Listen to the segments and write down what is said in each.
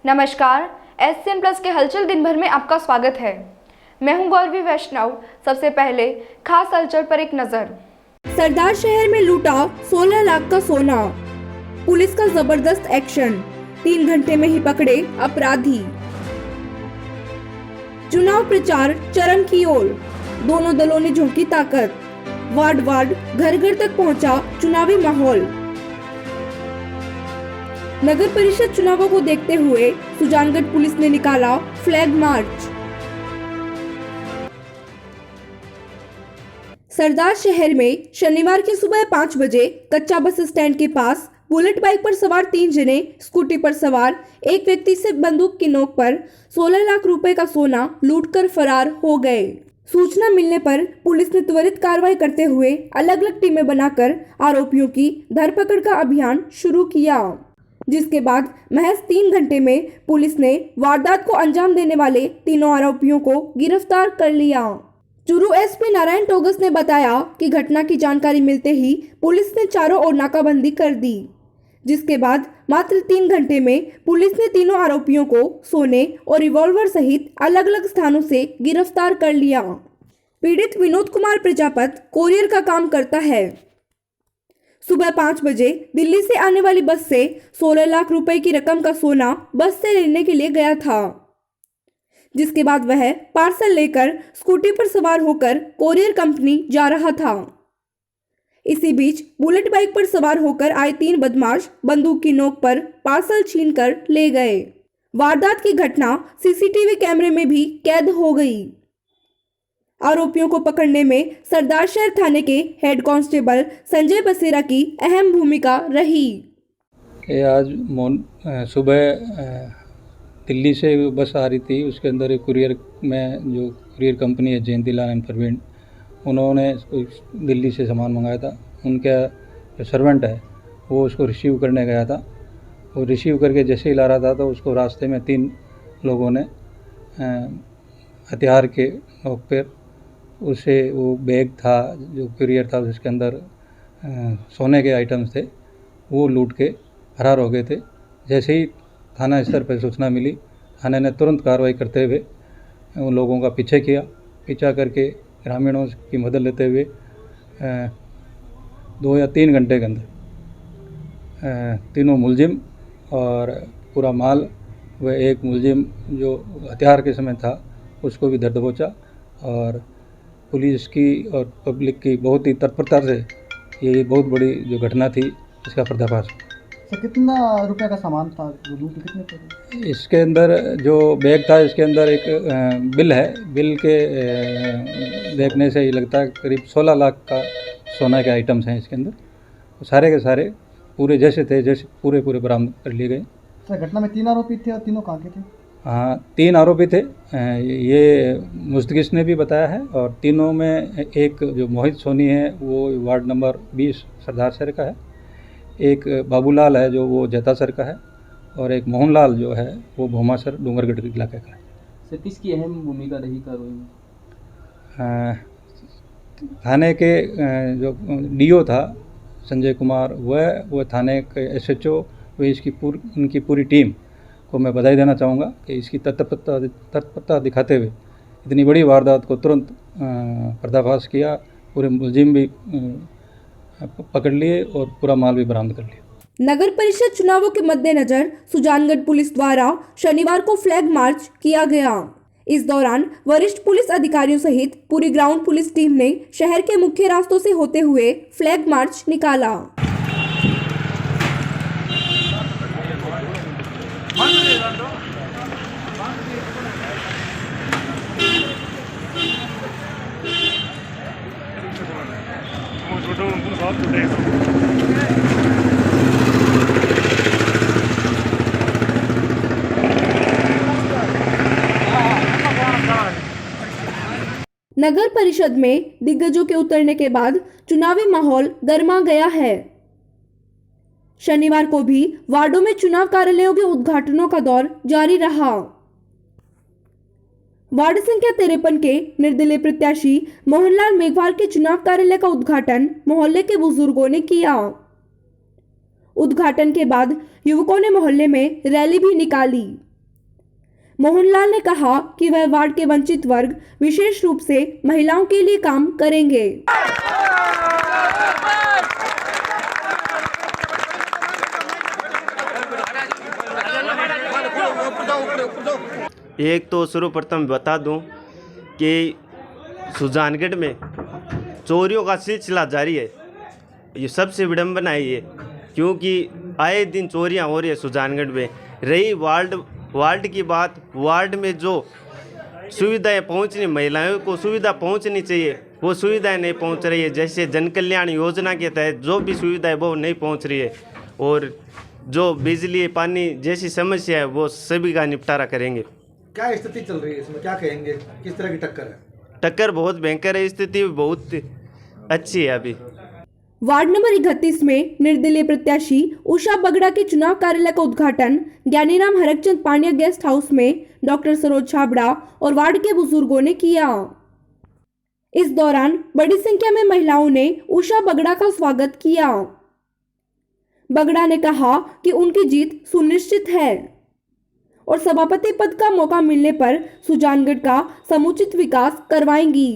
नमस्कार, SCN plus के हलचल दिन भर में आपका स्वागत है। मैं हूं गौरवी वैष्णव। सबसे पहले खास हलचल पर एक नजर। सरदार शहर में लूटा 16 लाख का सोना, पुलिस का जबरदस्त एक्शन, 3 घंटे में ही पकड़े अपराधी। चुनाव प्रचार चरम की ओर, दोनों दलों ने झोंकी ताकत, वार्ड वार्ड घर घर तक पहुंचा चुनावी माहौल। नगर परिषद चुनावों को देखते हुए सुजानगढ़ पुलिस ने निकाला फ्लैग मार्च। सरदार शहर में शनिवार की सुबह 5 बजे कच्चा बस स्टैंड के पास बुलेट बाइक पर सवार 3 जने स्कूटी पर सवार एक व्यक्ति से बंदूक की नोक पर 16 लाख रुपए का सोना लूटकर फरार हो गए। सूचना मिलने पर पुलिस ने त्वरित कार्रवाई करते हुए अलग अलग टीमें बनाकर आरोपियों की धरपकड़ का अभियान शुरू किया, जिसके बाद महज 3 घंटे में पुलिस ने वारदात को अंजाम देने वाले तीनों आरोपियों को गिरफ्तार कर लिया। चूरू एसपी नारायण टोगस ने बताया कि घटना की जानकारी मिलते ही पुलिस ने चारों ओर नाकाबंदी कर दी, जिसके बाद मात्र 3 घंटे में पुलिस ने तीनों आरोपियों को सोने और रिवॉल्वर सहित अलग अलग स्थानों से गिरफ्तार कर लिया। पीड़ित विनोद कुमार प्रजापत कोरियर का काम करता है। सुबह 5 बजे दिल्ली से आने वाली बस से 16 लाख रुपए की रकम का सोना बस से लेने के लिए गया था, जिसके बाद वह पार्सल लेकर स्कूटी पर सवार होकर कोरियर कंपनी जा रहा था। इसी बीच बुलेट बाइक पर सवार होकर आए 3 बदमाश बंदूक की नोक पर पार्सल छीनकर ले गए। वारदात की घटना सीसीटीवी कैमरे में भी कैद हो गई। आरोपियों को पकड़ने में सरदार शहर थाने के हेड कांस्टेबल संजय बसेरा की अहम भूमिका रही। आज सुबह दिल्ली से बस आ रही थी, उसके अंदर एक कुरियर में जो कुरियर कंपनी है जयंती लाल एंड प्रवीण, उन्होंने दिल्ली से सामान मंगाया था। उनका जो सर्वेंट है वो उसको रिसीव करने गया था। वो रिसीव करके जैसे ही ला रहा था तो उसको रास्ते में 3 लोगों ने हथियार के नोक पर उसे वो बैग था जो कुरियर था जिसके अंदर सोने के आइटम्स थे वो लूट के फरार हो गए थे। जैसे ही थाना स्तर पर सूचना मिली, थाने ने तुरंत कार्रवाई करते हुए उन लोगों का पीछा करके ग्रामीणों की मदद लेते हुए 2 या 3 घंटे के अंदर तीनों मुलजिम और पूरा माल व एक मुलजिम जो हथियार के समय था उसको भी धर दबोचा। और पुलिस की और पब्लिक की बहुत ही तत्परता से ये बहुत बड़ी जो घटना थी इसका पर्दाफाश। सर, कितना रुपए का सामान था जो लूट? कितने पैसे? इसके अंदर जो बैग था इसके अंदर एक बिल है। बिल के देखने से ही लगता है करीब 16 लाख का सोना के आइटम्स हैं इसके अंदर। सारे के सारे पूरे जैसे थे जैसे पूरे बरामद कर लिए गए। सर, घटना में 3 आरोपी थे और तीनों कहाँ के थे? हाँ, 3 आरोपी थे। ये मुस्तकिस ने भी बताया है। और तीनों में एक जो मोहित सोनी है वो वार्ड नंबर 20 सरदार शहर का है, एक बाबूलाल है जो वो जैतासर का है, और एक मोहनलाल जो है वो भोमासर डूंगरगढ़ इलाके का है। सर, किसकी अहम भूमिका रही कार्रवाई में? थाने के जो डीओ था संजय कुमार, वह थाने के SHO, वह इसकी उनकी पूरी टीम को मैं बधाई देना चाहूँगा कि इसकी तत्परता दिखाते हुए इतनी बड़ी वारदात को तुरंत पर्दाफाश किया। पूरे मुलजिम भी पकड़ लिए और पूरा माल भी बरामद कर लिया। नगर परिषद चुनावों के मद्देनजर सुजानगढ़ पुलिस द्वारा शनिवार को फ्लैग मार्च किया गया। इस दौरान वरिष्ठ पुलिस अधिकारियों सहित पूरी ग्राउंड पुलिस टीम ने शहर के मुख्य रास्तों से होते हुए फ्लैग मार्च निकाला। नगर परिषद में दिग्गजों के उतरने के बाद चुनावी माहौल गर्मा गया है। शनिवार को भी वार्डों में चुनाव कार्यालयों के उद्घाटनों का दौर जारी रहा। वार्ड संख्या 53 के निर्दलीय प्रत्याशी मोहनलाल मेघवाल के चुनाव कार्यालय का उद्घाटन मोहल्ले के बुजुर्गों ने किया। उद्घाटन के बाद युवकों ने मोहल्ले में रैली भी निकाली। मोहनलाल ने कहा कि वह वार्ड के वंचित वर्ग विशेष रूप से महिलाओं के लिए काम करेंगे। एक तो सर्वप्रथम बता दूं कि सुजानगढ़ में चोरियों का सिलसिला जारी है। ये सबसे विडंबना है ये, क्योंकि आए दिन चोरियां हो रही है सुजानगढ़ में। रही वार्ड की बात, वार्ड में जो सुविधाएं पहुंचनी, महिलाओं को सुविधा पहुंचनी चाहिए, वो सुविधाएं नहीं पहुंच रही है। जैसे जन कल्याण योजना के तहत जो भी सुविधा है वो नहीं पहुंच रही है, और जो बिजली पानी जैसी समस्या है वो सभी का निपटारा करेंगे। क्या स्थिति चल रही है इसमें, क्या कहेंगे, किस तरह की टक्कर है? टक्कर बहुत भयंकर है, स्थिति बहुत अच्छी है अभी। वार्ड नंबर 31 में निर्दलीय प्रत्याशी उषा बगड़ा के चुनाव कार्यालय का उद्घाटन ज्ञानीराम हरकचंद पांड्या गेस्ट हाउस में डॉक्टर सरोज छाबड़ा और वार्ड के बुजुर्गों ने किया। इस दौरान बड़ी संख्या में महिलाओं ने उषा बगड़ा का स्वागत किया। बगड़ा ने कहा कि उनकी जीत सुनिश्चित है और सभापति पद का मौका मिलने पर सुजानगढ़ का समुचित विकास करवाएंगी।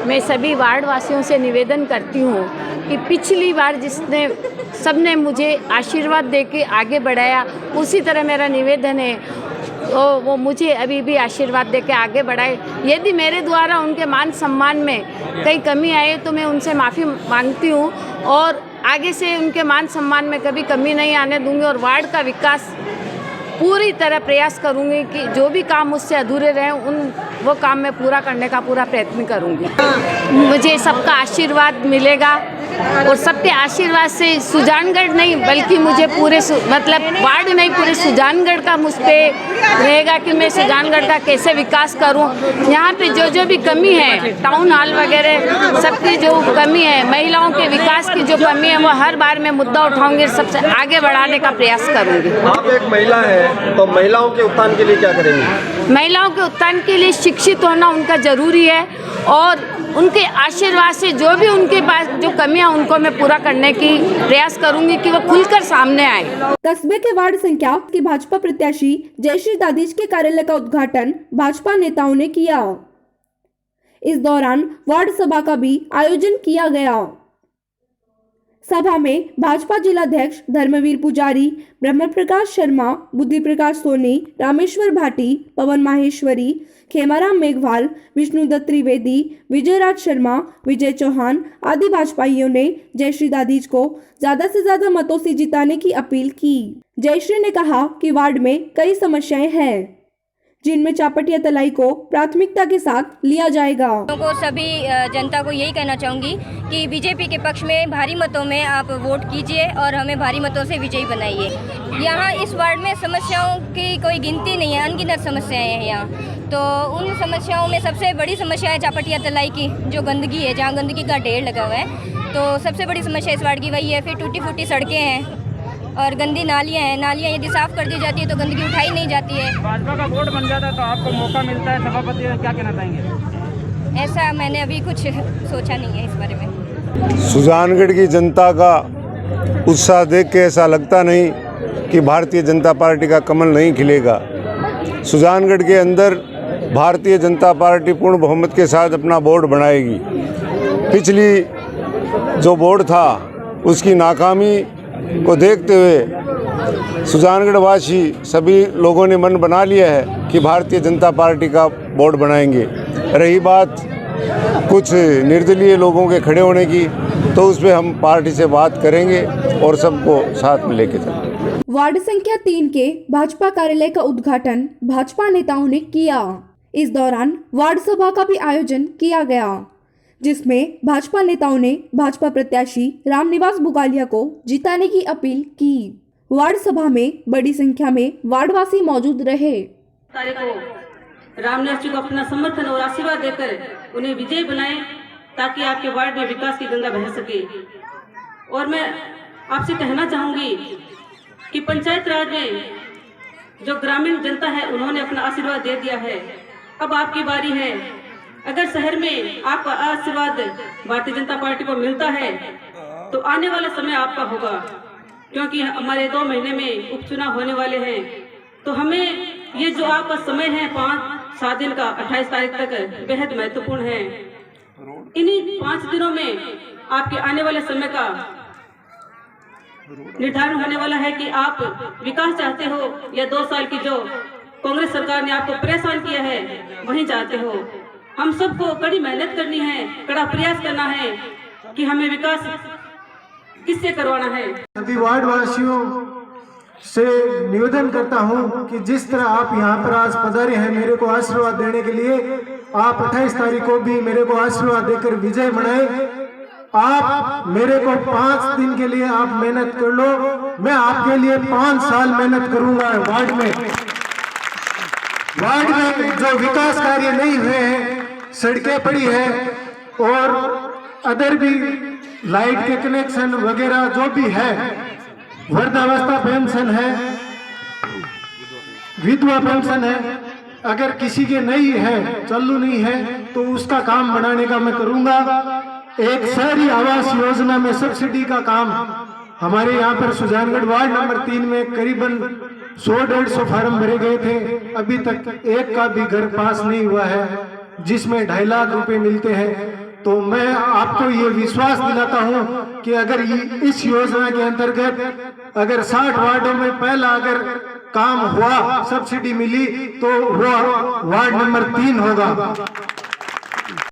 मैं सभी वार्ड वासियों से निवेदन करती हूँ कि पिछली बार जिसने सबने मुझे आशीर्वाद देके आगे बढ़ाया, उसी तरह मेरा निवेदन है वो मुझे अभी भी आशीर्वाद देके आगे बढ़ाए। यदि मेरे द्वारा उनके मान सम्मान में कहीं कमी आए तो मैं उनसे माफ़ी मांगती हूँ और आगे से उनके मान सम्मान में कभी कमी नहीं आने दूंगी और वार्ड का विकास पूरी तरह प्रयास करूंगी कि जो भी काम मुझसे अधूरे रहे वो काम मैं पूरा करने का पूरा प्रयत्न करूंगी। मुझे सबका आशीर्वाद मिलेगा और सबके आशीर्वाद से सुजानगढ़ नहीं बल्कि मुझे पूरे मतलब वार्ड नहीं पूरे सुजानगढ़ का मुझ पर रहेगा कि मैं सुजानगढ़ का कैसे विकास करूं। यहाँ पे जो भी कमी है, टाउन हॉल वगैरह सबकी जो कमी है, महिलाओं के विकास की जो कमी है, वो हर बार मैं मुद्दा उठाऊंगी, सबसे आगे बढ़ाने का प्रयास करूंगी। आप एक महिला है तो महिलाओं के उत्थान के लिए क्या करेंगी? महिलाओं के उत्थान के लिए शिक्षित होना उनका जरूरी है और उनके आशीर्वाद से जो भी उनके पास जो कमियां उनको मैं पूरा करने की प्रयास करूंगी कि वो खुलकर सामने आए। कस्बे के वार्ड संख्या की भाजपा प्रत्याशी जयश्री दादीज के कार्यालय का उद्घाटन भाजपा नेताओं ने किया। इस दौरान वार्ड सभा का भी आयोजन किया गया। सभा में भाजपा जिलाध्यक्ष धर्मवीर पुजारी, ब्रह्म प्रकाश शर्मा, बुद्धि प्रकाश सोनी, रामेश्वर भाटी, पवन माहेश्वरी, खेमाराम मेघवाल, विष्णुदत्त त्रिवेदी, विजयराज शर्मा, विजय चौहान आदि भाजपाइयों ने जयश्री दादीज को ज्यादा से ज्यादा मतों से जिताने की अपील की। जयश्री ने कहा कि वार्ड में कई समस्याएं हैं जिनमें चापटिया तलाई को प्राथमिकता के साथ लिया जाएगा। को सभी जनता को यही कहना चाहूँगी कि बीजेपी के पक्ष में भारी मतों में आप वोट कीजिए और हमें भारी मतों से विजयी बनाइए। यहाँ इस वार्ड में समस्याओं की कोई गिनती नहीं है, अनगिनत समस्याएं हैं यहाँ। तो उन समस्याओं में सबसे बड़ी समस्या है चापटिया तलाई की, जो गंदगी है, जहाँ गंदगी का ढेर लगा हुआ है। तो सबसे बड़ी समस्या इस वार्ड की वही है। फिर टूटी फूटी सड़कें हैं और गंदी नालियाँ हैं। नालियाँ यदि साफ़ कर दी जाती है तो गंदगी उठाई नहीं जाती है। भाजपा का वोट बन जाता है तो आपको मौका मिलता है सभापति, क्या कहना चाहेंगे? ऐसा मैंने अभी कुछ सोचा नहीं है इस बारे में। सुजानगढ़ की जनता का उत्साह देख के ऐसा लगता नहीं कि भारतीय जनता पार्टी का कमल नहीं खिलेगा। सुजानगढ़ के अंदर भारतीय जनता पार्टी पूर्ण बहुमत के साथ अपना बोर्ड बनाएगी। पिछली जो बोर्ड था उसकी नाकामी को देखते हुए सुजानगढ़ वासी सभी लोगों ने मन बना लिया है कि भारतीय जनता पार्टी का बोर्ड बनाएंगे। रही बात कुछ निर्दलीय लोगों के खड़े होने की, तो उस पर हम पार्टी से बात करेंगे और सबको साथ में लेके चलेंगे। वार्ड संख्या 3 के भाजपा कार्यालय का उद्घाटन भाजपा नेताओं ने किया। इस दौरान वार्ड सभा का भी आयोजन किया गया, जिसमें भाजपा नेताओं ने भाजपा प्रत्याशी रामनिवास बुगालिया को जिताने की अपील की। वार्ड सभा में बड़ी संख्या में वार्डवासी मौजूद रहे। रामनिवास जी को अपना समर्थन और आशीर्वाद देकर उन्हें विजयी बनाएं ताकि आपके वार्ड में विकास की गंगा बह सके। और मैं आपसे कहना चाहूँगी कि पंचायत राज में जो ग्रामीण जनता है उन्होंने अपना आशीर्वाद दे दिया है, अब आपकी बारी है। अगर शहर में आपका आशीर्वाद भारतीय जनता पार्टी को मिलता है तो आने वाला समय आपका होगा, क्योंकि हमारे 2 महीने में उपचुनाव होने वाले हैं। तो हमें ये जो आपका समय है 5-7 दिन का 28 तारीख तक बेहद महत्वपूर्ण है। इन्हीं 5 दिनों में आपके आने वाले समय का निर्धारण होने वाला है कि आप विकास चाहते हो या 2 साल की जो कांग्रेस सरकार ने आपको परेशान किया है वही चाहते हो। हम सबको कड़ी मेहनत करनी है, कड़ा प्रयास करना है कि हमें विकास किससे करवाना है। सभी वार्ड वासियों से निवेदन करता हूं कि जिस तरह आप यहां पर आज पधारे हैं मेरे को आशीर्वाद देने के लिए, आप 28 तारीख को भी मेरे को आशीर्वाद देकर विजय बनाए। आप मेरे को 5 दिन के लिए आप मेहनत कर लो, मैं आपके लिए 5 साल मेहनत करूंगा। वार्ड में जो विकास कार्य नहीं हुए हैं, सड़कें पड़ी है और अदर भी लाइट के कनेक्शन वगैरह जो भी है, वृद्धावस्था पेंशन है, विधवा पेंशन है, अगर किसी के नहीं है, चालू नहीं है तो उसका काम बनाने का मैं करूंगा। एक शहरी आवास योजना में सब्सिडी का काम हमारे यहाँ पर सुजानगढ़ वार्ड नंबर 3 में करीबन 100-150 फार्म भरे गए थे, अभी तक एक का भी घर पास नहीं हुआ है, जिसमें 2.5 लाख रुपए मिलते हैं। तो मैं आपको ये विश्वास दिलाता हूं कि अगर इस योजना के अंतर्गत अगर 60 वार्डों में पहला अगर काम हुआ, सब्सिडी मिली, तो वो वार्ड नंबर 3 होगा।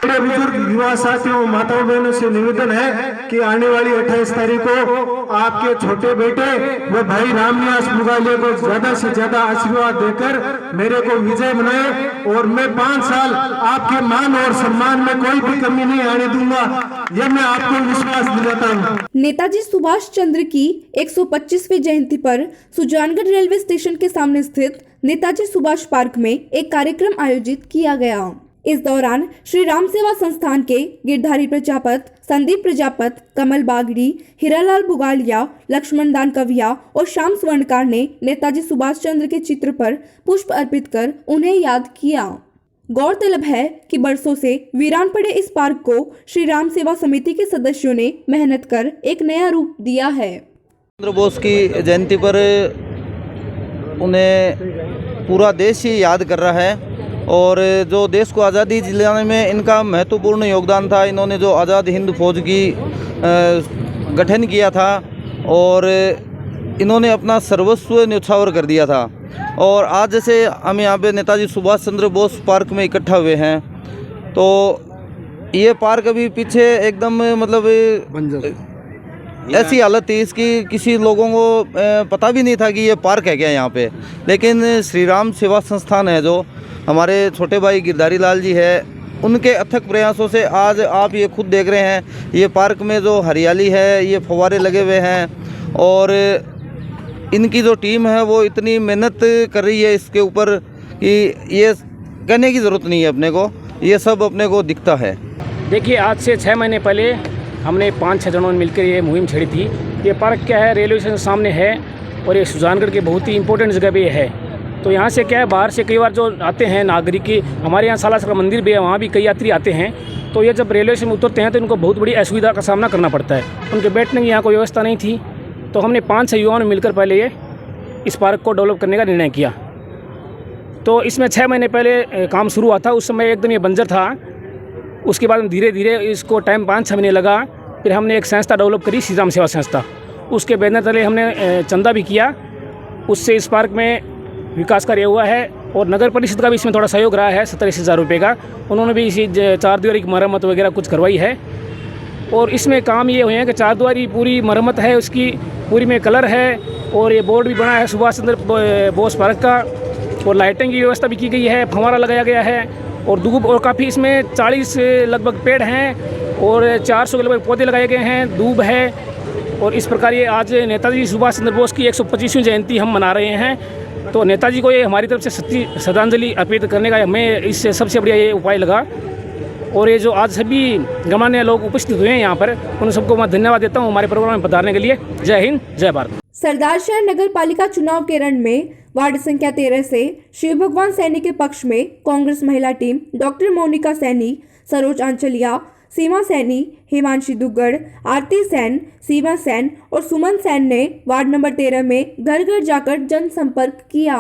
बड़े बुजुर्ग युवा साथियों, माताओं बहनों से निवेदन है कि आने वाली 28 तारीख को आपके छोटे बेटे व भाई रामनिवास बुगालिया को ज्यादा से ज्यादा आशीर्वाद देकर मेरे को विजय बनाए और मैं 5 साल आपके मान और सम्मान में कोई भी कमी नहीं आने दूंगा, यह मैं आपको विश्वास दिलाता हूँ। नेताजी सुभाष चंद्र की 125वीं जयंती पर सुजानगढ़ रेलवे स्टेशन के सामने स्थित नेताजी सुभाष पार्क में एक कार्यक्रम आयोजित किया गया। इस दौरान श्री राम सेवा संस्थान के गिरधारी प्रजापत, संदीप प्रजापत, कमल बागड़ी, हीरालाल बुगालिया, लक्ष्मण दान कविया और श्याम स्वर्णकार ने नेताजी सुभाष चंद्र के चित्र पर पुष्प अर्पित कर उन्हें याद किया। गौरतलब है कि बरसों से वीरान पड़े इस पार्क को श्री राम सेवा समिति के सदस्यों ने मेहनत कर एक नया रूप दिया है। चंद्र बोस की जयंती पर उन्हें पूरा देश ही याद कर रहा है और जो देश को आज़ादी दिलाने में इनका महत्वपूर्ण योगदान था। इन्होंने जो आज़ाद हिंद फौज की गठन किया था और इन्होंने अपना सर्वस्व न्यौछावर कर दिया था। और आज जैसे हम यहाँ पे नेताजी सुभाष चंद्र बोस पार्क में इकट्ठा हुए हैं, तो ये पार्क अभी पीछे एकदम मतलब ऐसी हालत थी इसकी, किसी लोगों को पता भी नहीं था कि ये पार्क है क्या यहाँ पे। लेकिन श्री राम सेवा संस्थान है, जो हमारे छोटे भाई गिरधारी लाल जी है, उनके अथक प्रयासों से आज आप ये खुद देख रहे हैं, ये पार्क में जो हरियाली है, ये फव्वारे लगे हुए हैं और इनकी जो टीम है वो इतनी मेहनत कर रही है इसके ऊपर कि ये कहने की ज़रूरत नहीं है अपने को, ये सब अपने को दिखता है। देखिए, आज से 6 महीने पहले हमने 5-6 जनों ने मिलकर ये मुहिम छेड़ी थी। ये पार्क क्या है, रेलवे स्टेशन सामने है और ये सुजानगढ़ के बहुत ही इंपॉर्टेंट जगह पे है। तो यहाँ से क्या है, बाहर से कई बार जो आते हैं नागरिक, हमारे यहाँ सालासर का मंदिर भी है, वहाँ भी कई यात्री आते हैं। तो ये जब रेलवे स्टेशन में उतरते हैं तो इनको बहुत बड़ी असुविधा का सामना करना पड़ता है। उनके बैठने की यहाँ कोई व्यवस्था नहीं थी, तो हमने 5-6 युवाओं ने मिलकर पहले ये इस पार्क को डेवलप करने का निर्णय किया। तो इसमें 6 महीने पहले काम शुरू हुआ था, उस समय एकदम ये बंजर था। उसके बाद धीरे धीरे इसको टाइम 5-6 महीने लगा, फिर हमने एक संस्था डेवलप करी, श्री राम सेवा संस्था। उसके बैनर तले हमने चंदा भी किया, उससे इस पार्क में विकास कार्य हुआ है और नगर परिषद का भी इसमें थोड़ा सहयोग रहा है 27,000 रुपये का। उन्होंने भी इसी 4 दीवारी की मरम्मत वगैरह कुछ करवाई है। और इसमें काम ये हुए हैं कि 4 दीवारी पूरी मरम्मत है, उसकी पूरी में कलर है और ये बोर्ड भी बना है सुभाष चंद्र बोस पार्क का, और लाइटिंग की व्यवस्था भी की गई है, फव्वारा लगाया गया है और दूब और काफ़ी इसमें 40 लगभग पेड़ हैं और 400 के लगभग पौधे लगाए गए हैं, दूब है। और इस प्रकार ये आज नेताजी सुभाष चंद्र बोस की 125वीं जयंती हम मना रहे हैं। तो नेताजी को ये हमारी तरफ से सच्ची श्रद्धांजलि अर्पित करने का हमें इससे सबसे बढ़िया ये उपाय लगा। और ये जो आज सभी गणमान्य लोग उपस्थित हुए हैं यहाँ पर, उन सबको मैं धन्यवाद देता हूँ हमारे प्रोग्राम में पधारने के लिए। जय हिंद, जय भारत। सरदार शहर नगर पालिका चुनाव के रण में वार्ड संख्या 13 से शिव भगवान सैनी के पक्ष में कांग्रेस महिला टीम डॉक्टर मोनिका सैनी, सरोज आंचलिया, सीमा सैनी, हिमांशी दुग्गड़, आरती सैन, सीमा सैन और सुमन सैन ने वार्ड नंबर 13 में घर घर जाकर जनसंपर्क किया।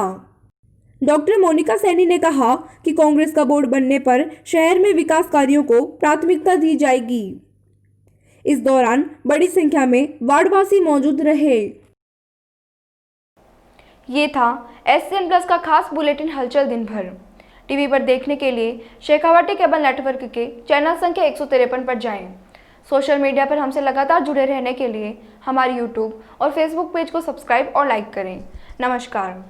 डॉक्टर मोनिका सैनी ने कहा कि कांग्रेस का बोर्ड बनने पर शहर में विकास कार्यों को प्राथमिकता दी जाएगी। इस दौरान बड़ी संख्या में वार्डवासी मौजूद रहे। ये था SCN प्लस का खास बुलेटिन हलचल दिन भर। टीवी पर देखने के लिए शेखावाटी केबल नेटवर्क के चैनल संख्या 153 पर जाएं। सोशल मीडिया पर हमसे लगातार जुड़े रहने के लिए हमारे YouTube और Facebook पेज को सब्सक्राइब और लाइक करें। नमस्कार।